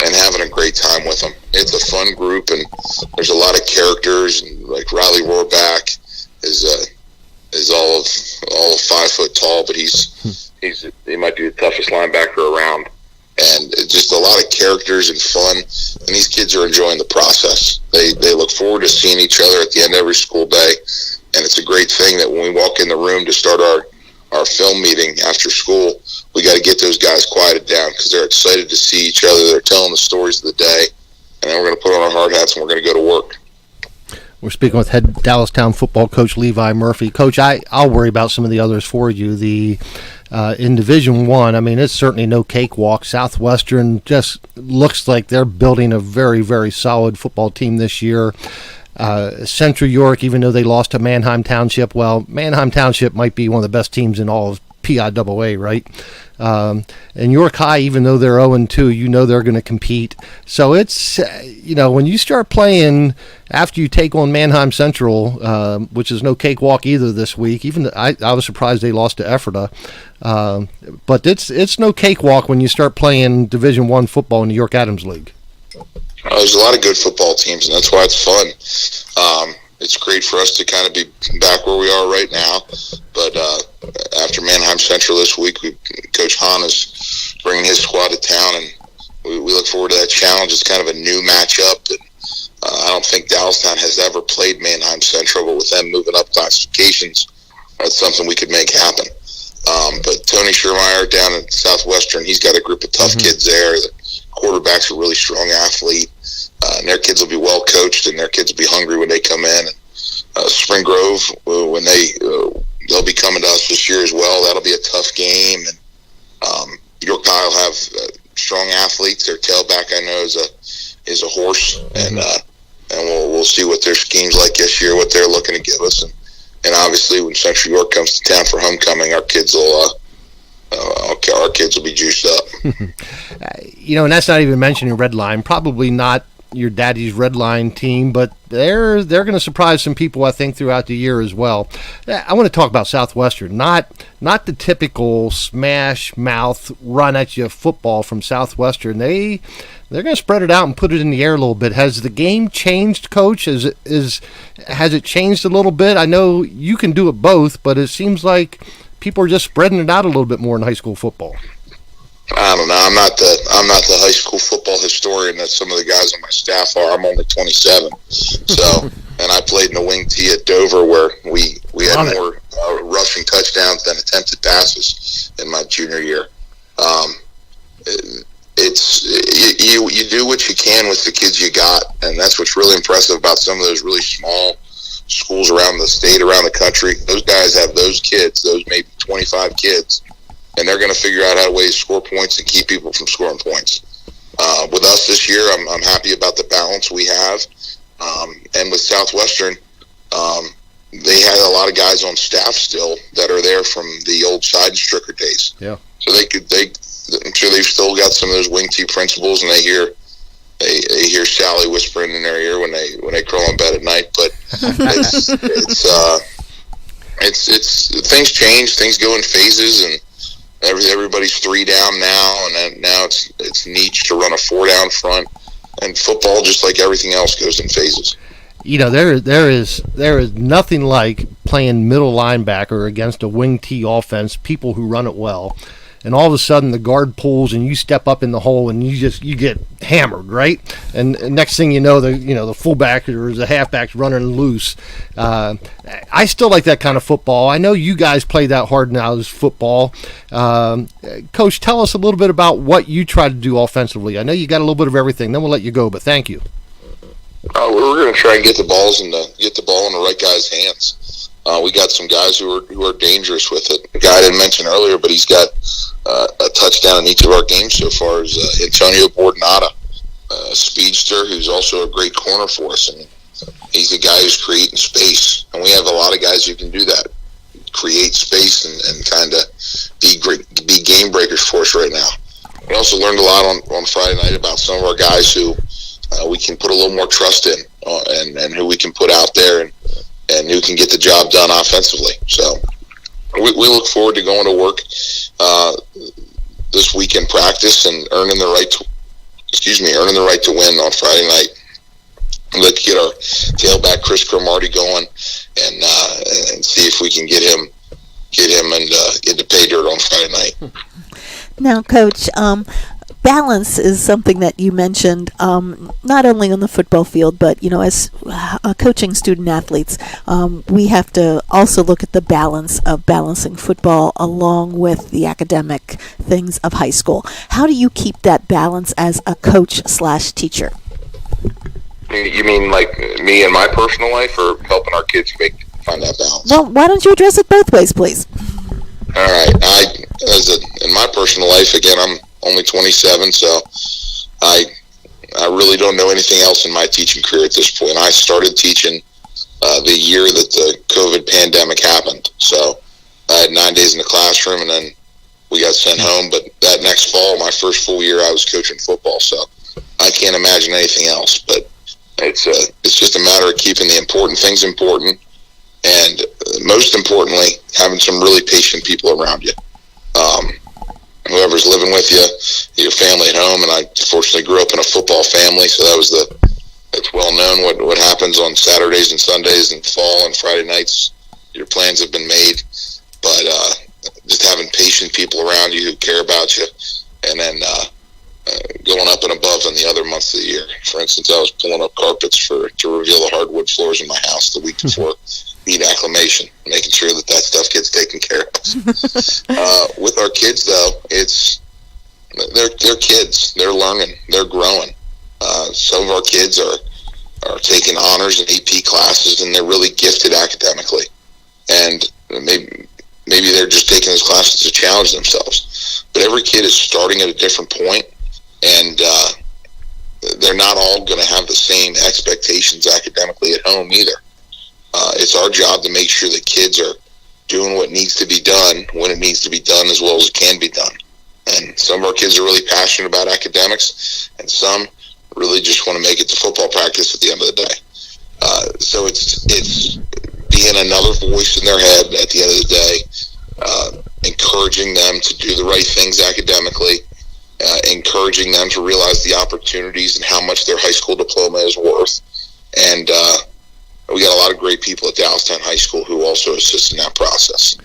and having a great time with them. It's a fun group, and there's a lot of characters. And like Riley Rohrback is all of 5 foot tall, but he might be the toughest linebacker around. And just a lot of characters and fun, and these kids are enjoying the process. They look forward to seeing each other at the end of every school day, and it's a great thing that when we walk in the room to start our film meeting after school, we got to get those guys quieted down because they're excited to see each other. They're telling the stories of the day, and then we're going to put on our hard hats and we're going to go to work. We're speaking with head Dallastown football coach Levi Murphy. Coach, I'll worry about some of the others for you. In Division I, I mean, it's certainly no cakewalk. Southwestern just looks like they're building a very, very solid football team this year. Central York, even though they lost to Manheim Township, well, Manheim Township might be one of the best teams in all of PIAA, right? And York High, even though they're 0-2, you know they're going to compete. So it's, when you start playing after you take on Manheim Central, which is no cakewalk either this week, even I was surprised they lost to Ephrata. But it's no cakewalk when you start playing Division I football in the York Adams League. There's a lot of good football teams, and that's why it's fun. It's great for us to kind of be back where we are right now. But after Manheim Central this week, Coach Hahn is bringing his squad to town, and we look forward to that challenge. It's kind of a new matchup. And, I don't think Dallastown has ever played Manheim Central, but with them moving up classifications, that's something we could make happen. But Tony Schermeyer down at Southwestern, he's got a group of tough kids there. The quarterback's a really strong athlete. And their kids will be well coached, and their kids will be hungry when they come in. Spring Grove, when they'll be coming to us this year as well. That'll be a tough game. And York High will have strong athletes. Their tailback, I know, is a horse, and we'll see what their scheme's like this year, what they're looking to give us, and obviously when Central York comes to town for homecoming, our kids will be juiced up. And that's not even mentioning Red Line. Probably not your daddy's Red Line team, but they're going to surprise some people, I think, throughout the year as well. I want to talk about Southwestern, not the typical smash mouth run at you football from Southwestern. They're going to spread it out and put it in the air a little bit. Has the game changed, Coach? Has it changed a little bit? I know you can do it both, but it seems like people are just spreading it out a little bit more in high school football. I don't know. I'm not the high school football historian that some of the guys on my staff are. I'm only 27, so and I played in the wing tee at Dover, where we had more rushing touchdowns than attempted passes in my junior year. You do what you can with the kids you got, and that's what's really impressive about some of those really small schools around the state, around the country. Those guys have those kids, those maybe 25 kids, and they're going to figure out how to ways to score points and keep people from scoring points. With us this year, I'm happy about the balance we have. And with Southwestern, they had a lot of guys on staff still that are there from the old Seidenstricker days. Yeah. So I'm sure they've still got some of those wing tee principles, and they hear Sally whispering in their ear when they crawl in bed at night. But it's things change, things go in phases, and everybody's 3 down now, and then now it's niche to run a 4 down front, and football, just like everything else, goes in phases. There is nothing like playing middle linebacker against a wing tee offense, people who run it well, and all of a sudden the guard pulls and you step up in the hole and you get hammered, right? And next thing you know, the fullback or the halfback's running loose. I still like that kind of football. I know you guys play that hard-nosed football. Coach, tell us a little bit about what you try to do offensively. I know you got a little bit of everything. Then we'll let you go, but thank you. We're going to try and get the ball in the right guy's hands. We got some guys who are dangerous with it. A guy I didn't mention earlier, but he's got a touchdown in each of our games so far, is Antonio Bordenata, a speedster who's also a great corner for us. And he's a guy who's creating space. And we have a lot of guys who can do that, create space and kind of be game breakers for us right now. We also learned a lot on Friday night about some of our guys who we can put a little more trust in and who we can put out there and who can get the job done offensively. So we look forward to going to work this week in practice and earning the right to win on Friday night. Let's get our tailback Chris Cromartie going and see if we can get him and get to pay dirt on Friday night. Now, Coach, balance is something that you mentioned, not only on the football field, but, as coaching student athletes, we have to also look at the balance of balancing football along with the academic things of high school. How do you keep that balance as a coach/teacher? You mean like me and my personal life, or helping our kids find that balance? Well, why don't you address it both ways, please? All right. In my personal life, again, I'm only 27, so I really don't know anything else in my teaching career at this point. I started teaching the year that the COVID pandemic happened. So I had 9 days in the classroom, and then we got sent home. But that next fall, my first full year, I was coaching football. So I can't imagine anything else. But it's just a matter of keeping the important things important, and most importantly, having some really patient people around you. Whoever's living with you, your family at home, and I fortunately grew up in a football family, so it's well known what happens on Saturdays and Sundays and fall and Friday nights. Your plans have been made, but just having patient people around you who care about you, and then going up and above in the other months of the year. For instance, I was pulling up carpets to reveal the hardwood floors in my house the week before bead acclimation, making sure that stuff gets taken care of. With our kids, though, they're kids. They're learning. They're growing. Some of our kids are taking honors and AP classes, and they're really gifted academically. And maybe they're just taking those classes to challenge themselves. But every kid is starting at a different point, and they're not all going to have the same expectations academically at home either. It's our job to make sure that kids are doing what needs to be done when it needs to be done as well as it can be done. And some of our kids are really passionate about academics, and some really just want to make it to football practice at the end of the day. So it's being another voice in their head at the end of the day, encouraging them to do the right things academically, encouraging them to realize the opportunities and how much their high school diploma is worth. And we got a lot of great people at Dallastown High School who also assist in that process.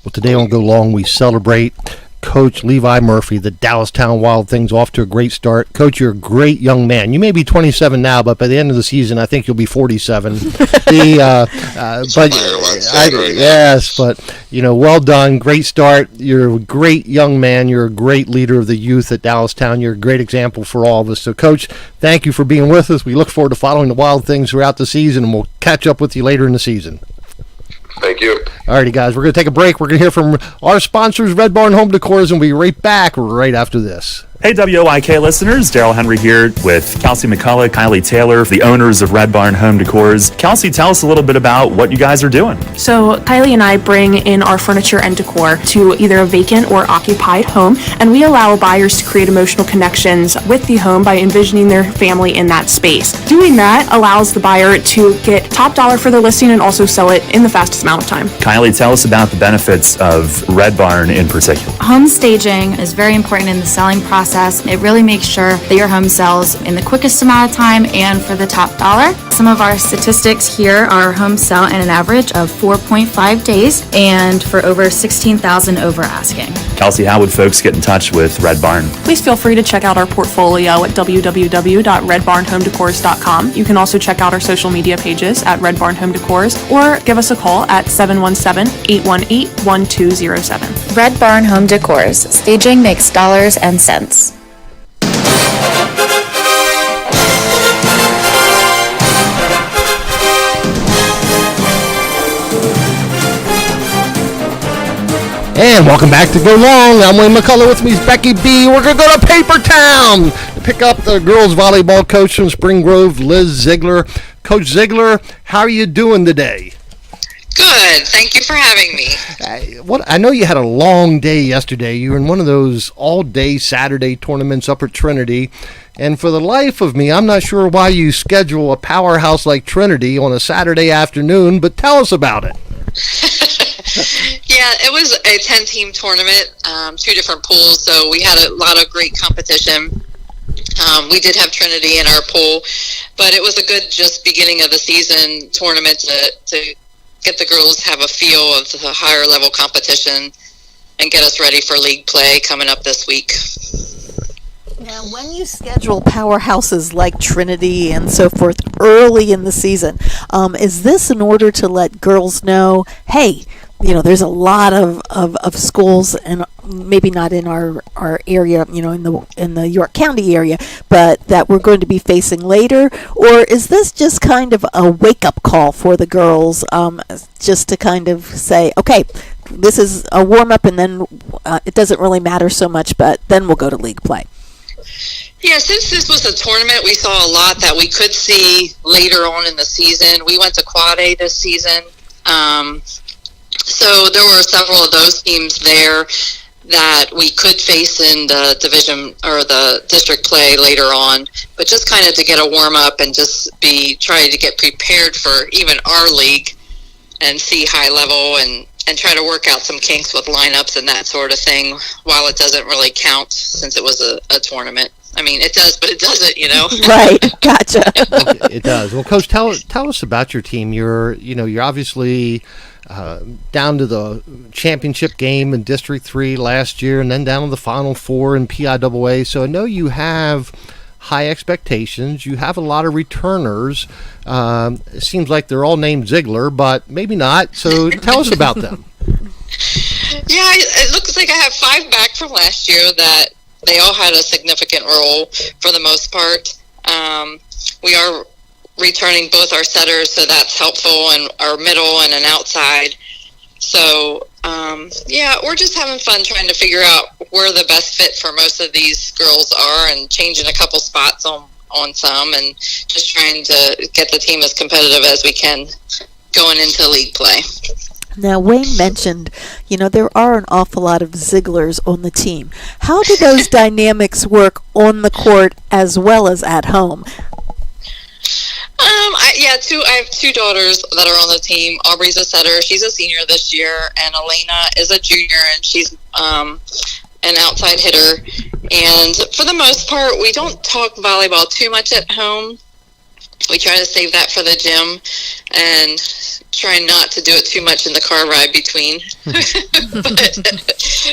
Well, today on Go Long, we celebrate Coach Levi Murphy, the Dallastown Wild Things, off to a great start. Coach, you're a great young man. You may be 27 now, but by the end of the season, I think you'll be 47. But well done. Great start. You're a great young man. You're a great leader of the youth at Dallastown. You're a great example for all of us. So, Coach, thank you for being with us. We look forward to following the Wild Things throughout the season, and we'll catch up with you later in the season. Thank you. Alrighty, guys, we're going to take a break. We're going to hear from our sponsors, Red Barn Home Decors, and we'll be right back right after this. Hey, WOIK listeners, Daryl Henry here with Kelsey McCullough, Kylie Taylor, the owners of Red Barn Home Decors. Kelsey, tell us a little bit about what you guys are doing. So Kylie and I bring in our furniture and decor to either a vacant or occupied home, and we allow buyers to create emotional connections with the home by envisioning their family in that space. Doing that allows the buyer to get top dollar for their listing and also sell it in the fastest amount of time. Kylie, tell us about the benefits of Red Barn in particular. Home staging is very important in the selling process. It really makes sure that your home sells in the quickest amount of time and for the top dollar. Some of our statistics here are home sell in an average of 4.5 days and for over 16,000 over asking. Kelsey, how would folks get in touch with Red Barn? Please feel free to check out our portfolio at www.redbarnhomedecors.com. You can also check out our social media pages at Red Barn Home Decors or give us a call at 717-818-1207. Red Barn Home Decors. Staging makes dollars and cents. And welcome back to Go Long. I'm Wayne McCullough. With me is Becky B. We're going to go to Paper Town to pick up the girls volleyball coach from Spring Grove, Liz Ziegler. Coach Ziegler, how are you doing today? Good. Thank you for having me. I know you had a long day yesterday. You were in one of those all-day Saturday tournaments up at Trinity. And for the life of me, I'm not sure why you schedule a powerhouse like Trinity on a Saturday afternoon, but tell us about it. Yeah, it was a 10-team tournament, 2 different pools, so we had a lot of great competition. We did have Trinity in our pool, but it was a good just beginning of the season tournament to get the girls have a feel of the higher level competition and get us ready for league play coming up this week. Now, when you schedule powerhouses like Trinity and so forth early in the season, is this in order to let girls know, hey, there's a lot of schools, and maybe not in our area, in the York County area, but that we're going to be facing later? Or is this just kind of a wake-up call for the girls, just to kind of say, okay, this is a warm-up, and then it doesn't really matter so much, but then we'll go to league play? Yeah, since this was a tournament, we saw a lot that we could see later on in the season. We went to Quad A this season. So there were several of those teams there that we could face in the division or the district play later on, but just kind of to get a warm up and just try to get prepared for even our league and see high level and try to work out some kinks with lineups and that sort of thing while it doesn't really count since it was a tournament. I mean, it does, but it doesn't, Right, gotcha. It does. Well, Coach, tell us about your team. You're obviously down to the championship game in District 3 last year, and then down to the Final Four in PIAA. So I know you have high expectations. You have a lot of returners. It seems like they're all named Ziegler, but maybe not. So tell us about them. Yeah, it looks like I have 5 back from last year that they all had a significant role for the most part. We are returning both our setters, so that's helpful, and our middle and an outside. So, we're just having fun trying to figure out where the best fit for most of these girls are and changing a couple spots on some and just trying to get the team as competitive as we can going into league play. Now, Wayne mentioned, there are an awful lot of Zieglers on the team. How do those dynamics work on the court as well as at home? I have 2 daughters that are on the team. Aubrey's a setter. She's a senior this year. And Elena is a junior, and she's an outside hitter. And for the most part, we don't talk volleyball too much at home. We try to save that for the gym and try not to do it too much in the car ride between.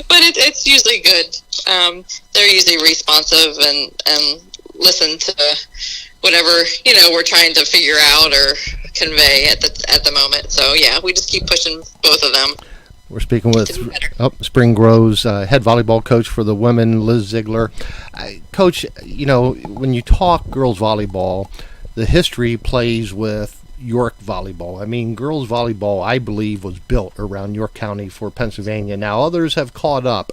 but it's usually good. They're usually responsive and listen to whatever we're trying to figure out or convey at the moment. So yeah, we just keep pushing both of them. We're speaking with Spring Grove's head volleyball coach for the women, Liz Ziegler. Coach, when you talk girls volleyball, the history plays with York volleyball. I mean, girls volleyball, I believe, was built around York County for Pennsylvania. Now others have caught up,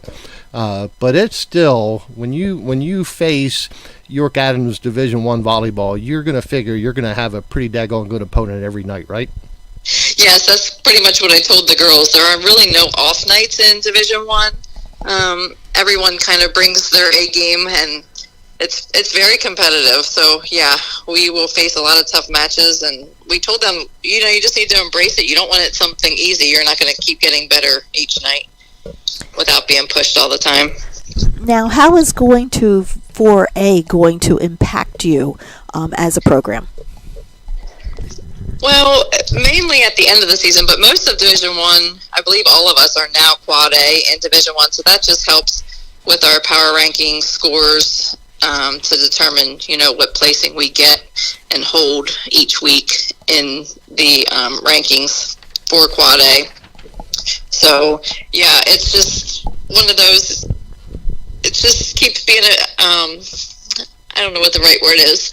but it's still, when you face York Adams Division I volleyball, you're going to figure you're going to have a pretty daggone good opponent every night, right? Yes, that's pretty much what I told the girls. There are really no off nights in Division I. Everyone kind of brings their A game, and it's very competitive. So yeah, we will face a lot of tough matches, and we told them, you just need to embrace it. You don't want it something easy. You're not going to keep getting better each night without being pushed all the time. Now, how is going to 4A going to impact you as a program? Well, mainly at the end of the season, but most of Division I believe all of us are now Quad A in Division I, so that just helps with our power ranking scores to determine, what placing we get and hold each week in the rankings for Quad A. So, yeah, it's just one of those, it just keeps being I don't know what the right word is.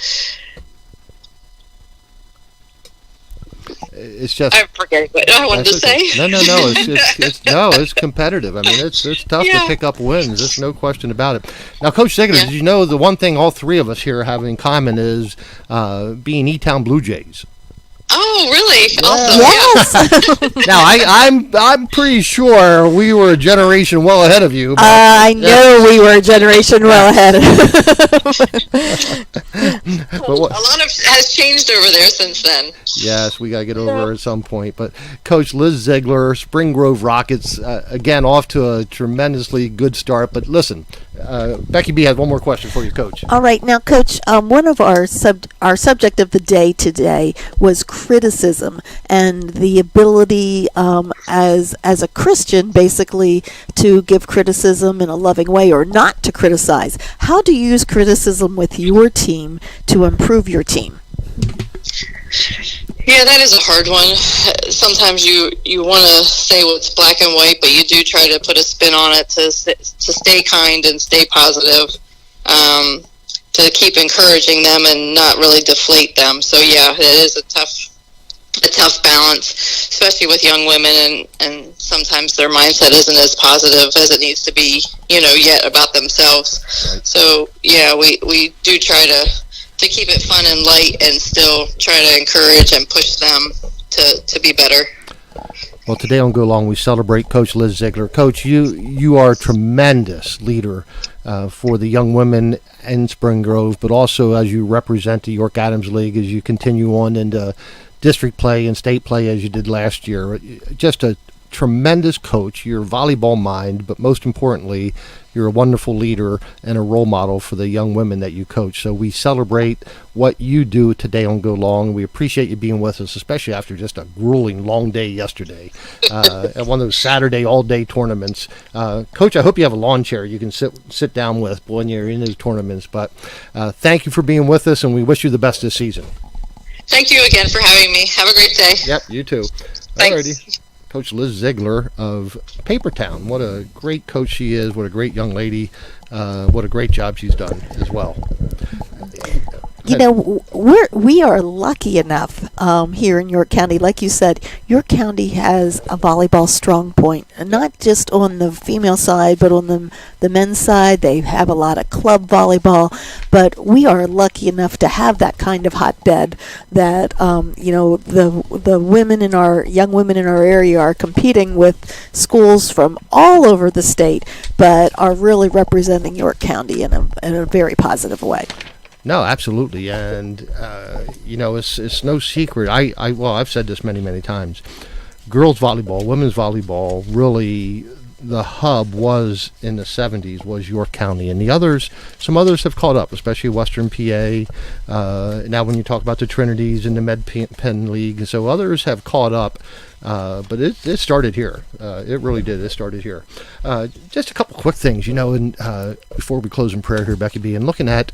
It's just, I'm forgetting what I wanted to say. No. It's competitive. I mean, it's tough to pick up wins. There's no question about it. Now, Coach Ziegler, did you know the one thing all 3 of us here have in common is being E-Town Blue Jays? Oh, really? Yeah. Awesome. Yes. Now, I'm pretty sure we were a generation well ahead of you. I know we were a generation well ahead. A lot has changed over there since then. Yes, we got to get over at some point. But Coach Liz Ziegler, Spring Grove Rockets, again, off to a tremendously good start. But listen, Becky B has one more question for you, Coach. All right. Now, Coach, one of our subject of the day today was criticism and the ability as a Christian, basically, to give criticism in a loving way or not to criticize. How do you use criticism with your team to improve your team? Yeah, that is a hard one. Sometimes you want to say what's black and white, but you do try to put a spin on it to stay kind and stay positive, to keep encouraging them and not really deflate them. So yeah, it is a tough balance, especially with young women, and sometimes their mindset isn't as positive as it needs to be, yet about themselves. Right. So yeah, we do try to keep it fun and light and still try to encourage and push them to be better. Well, today on Go Long, we celebrate Coach Liz Ziegler. Coach, you are a tremendous leader for the young women in Spring Grove, but also as you represent the York Adams League as you continue on into district play and state play as you did last year. Just a tremendous coach. You're a volleyball mind, but most importantly, you're a wonderful leader and a role model for the young women that you coach. So we celebrate what you do today on Go Long. We appreciate you being with us, especially after just a grueling long day yesterday at one of those Saturday all-day tournaments. Coach, I hope you have a lawn chair you can sit down with when you're in those tournaments. But thank you for being with us, and we wish you the best this season. Thank you again for having me. Have a great day. Yep, you too. Thanks. Alrighty. Coach Liz Ziegler of Papertown. What a great coach she is. What a great young lady. What a great job she's done as well. We are lucky enough here in York County. Like you said, York County has a volleyball strong point, and not just on the female side, but on the men's side. They have a lot of club volleyball, but we are lucky enough to have that kind of hotbed that the women in our young women in our area are competing with schools from all over the state, but are really representing York County in a very positive way. No, absolutely, and it's no secret. I've said this many times. Girls volleyball, women's volleyball, really the hub was in the 70s was York County, and some others have caught up, especially Western PA. Now, when you talk about the Trinities and the Med Penn League, so others have caught up. But it started here. It really did. It started here. Just a couple quick things, and before we close in prayer here, Becky B, and looking at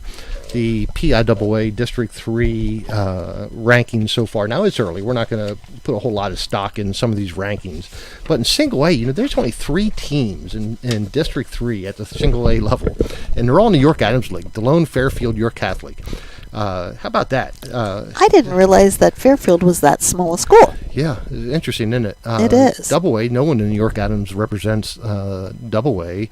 the PIAA District 3 rankings so far. Now, it's early. We're not going to put a whole lot of stock in some of these rankings. But in single A, there's only 3 teams in District 3 at the single A level. And they're all in the York Adams League, DeLone, Fairfield, York Catholic. How about that? I didn't realize that Fairfield was that small a school. Yeah, it's interesting, isn't it? It is. Double A, no one in New York Adams represents Double A.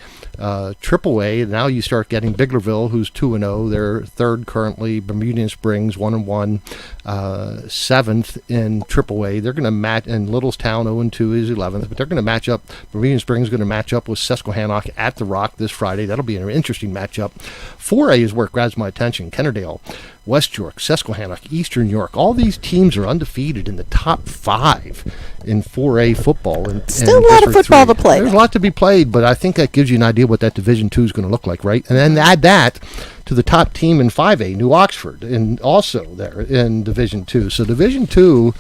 Triple A, now you start getting Biglerville, who's 2-0. They're third currently. Bermudian Springs, 1-1. 7th in Triple A. They're going to match, and Littlestown, 0-2 is 11th. But they're going to match up. Bermudian Springs is going to match up with Susquehannock at the Rock this Friday. That'll be an interesting matchup. 4A is where it grabs my attention. Kennerdale, West York, Susquehannock, Eastern York. All these teams are undefeated in the top 5 in 4A football. Still a lot of football to play. There's a lot to be played, but I think that gives you an idea what that Division 2 is going to look like, right? And then add that to the top team in 5A, New Oxford, and also there in Division 2. So Division 2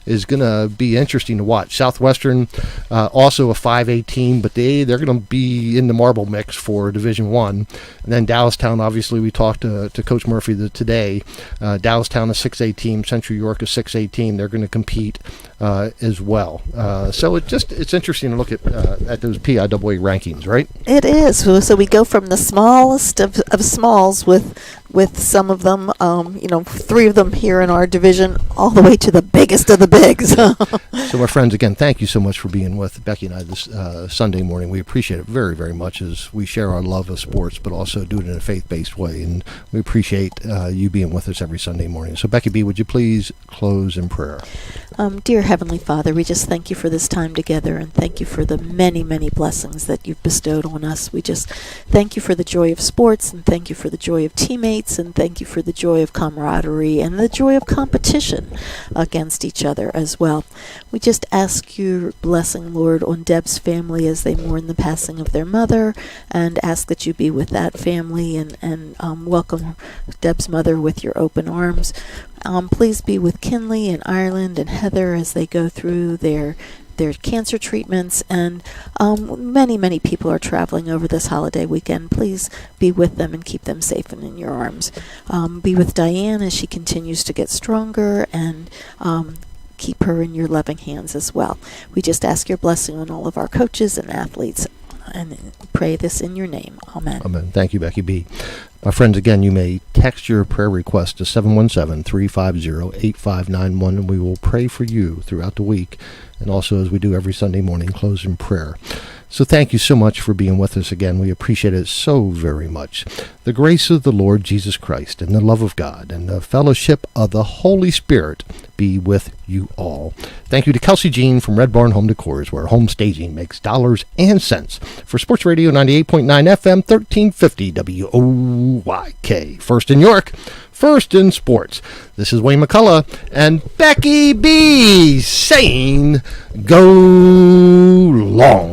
is going to be interesting to watch. Southwestern, also a 5A team, but they're going to be in the marble mix for Division 1. And then Dallastown, obviously, we talked to Coach Murphy today. Dallastown, a 6A team. Central York, a 6A team. They're going to compete as well. So it's interesting to look at those PIAA rankings, right? It is. So we go from the smallest of smalls with some of them, 3 of them here in our division, all the way to the biggest of the bigs. So, my friends, again, thank you so much for being with Becky and I this Sunday morning. We appreciate it very, very much as we share our love of sports, but also do it in a faith-based way. And we appreciate you being with us every Sunday morning. So, Becky B., would you please close in prayer? Dear Heavenly Father, we just thank you for this time together, and thank you for the many, many blessings that you've bestowed on us. We just thank you for the joy of sports, and thank you for the joy of teammates, and thank you for the joy of camaraderie and the joy of competition against each other as well. We just ask your blessing, Lord, on Deb's family as they mourn the passing of their mother, and ask that you be with that family and welcome Deb's mother with your open arms. Please be with Kinley and Ireland and Heather as they go through their cancer treatments, and many people are traveling over this holiday weekend. Please be with them and keep them safe and in your arms. Be with Diane as she continues to get stronger, and keep her in your loving hands as well. We just ask your blessing on all of our coaches and athletes and pray this in your name. Amen. Amen. Thank you, Becky B. My friends, again, you may text your prayer request to 717-350-8591, and we will pray for you throughout the week, and also as we do every Sunday morning, close in prayer. So thank you so much for being with us again. We appreciate it so very much. The grace of the Lord Jesus Christ and the love of God and the fellowship of the Holy Spirit be with you all. Thank you to Kelsey Jean from Red Barn Home Decors, where home staging makes dollars and cents. For Sports Radio 98.9 FM, 1350 WOYK. First in York, first in sports. This is Wayne McCullough and Becky B saying, go long.